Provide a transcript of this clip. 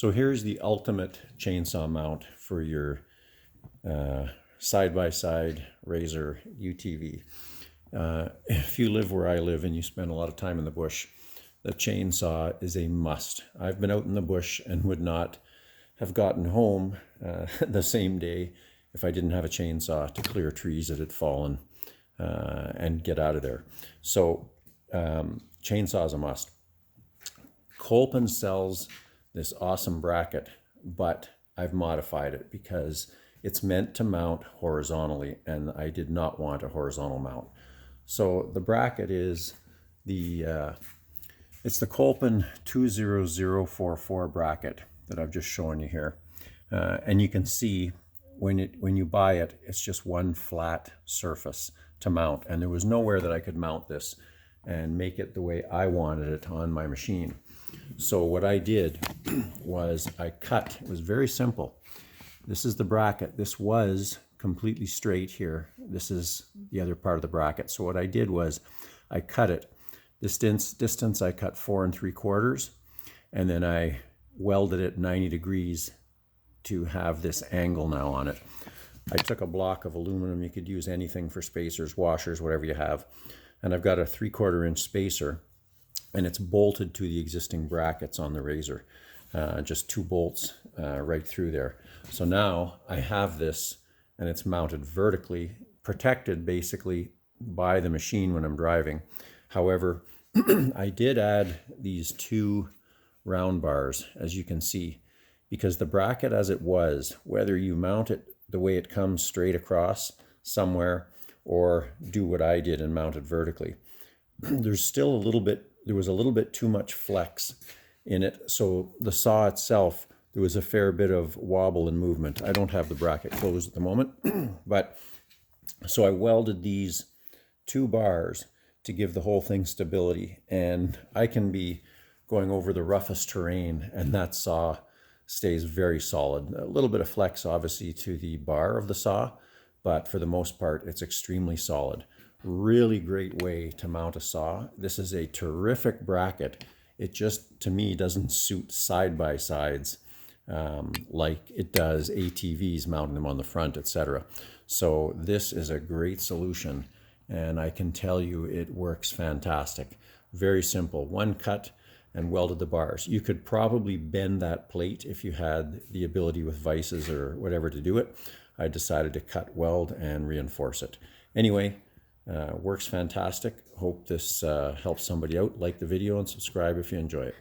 So here's the ultimate chainsaw mount for your side-by-side razor UTV. If you live where I live and you spend a lot of time in the bush, the chainsaw is a must. I've been out in the bush and would not have gotten home the same day if I didn't have a chainsaw to clear trees that had fallen and get out of there. So chainsaw is a must. Kolpin sells this awesome bracket, but I've modified it because it's meant to mount horizontally, and I did not want a horizontal mount. So the bracket is it's the Kolpin 20044 bracket that I've just shown you here, and you can see when you buy it, it's just one flat surface to mount, and there was nowhere that I could mount this and make it the way I wanted it on my machine. So what I did was I cut. It was very simple. This is the bracket. This was completely straight here. This is the other part of the bracket. So what I did was I cut it. This distance I cut 4 3/4, and then I welded it 90 degrees to have this angle now on it. I took a block of aluminum. You could use anything for spacers, washers, whatever you have. And I've got a 3/4 inch spacer, and it's bolted to the existing brackets on the razor. Just 2 bolts right through there. So now I have this, and it's mounted vertically, protected basically by the machine when I'm driving. However, I did add these 2 round bars, as you can see, because the bracket as it was, whether you mount it the way it comes straight across somewhere or do what I did and mount it vertically, there's still there was a little bit too much flex in it. So the saw itself, there was a fair bit of wobble and movement. I don't have the bracket closed at the moment, but so I welded these 2 bars to give the whole thing stability, and I can be going over the roughest terrain and that saw stays very solid. A little bit of flex obviously to the bar of the saw, but for the most part it's extremely solid. Really great way to mount a saw. This is a terrific bracket. It just, to me, doesn't suit side-by-sides like it does ATVs, mounting them on the front, etc. So this is a great solution, and I can tell you it works fantastic. Very simple. 1 cut and welded the bars. You could probably bend that plate if you had the ability with vices or whatever to do it. I decided to cut, weld, and reinforce it. Anyway, works fantastic. Hope this helps somebody out. Like the video and subscribe if you enjoy it.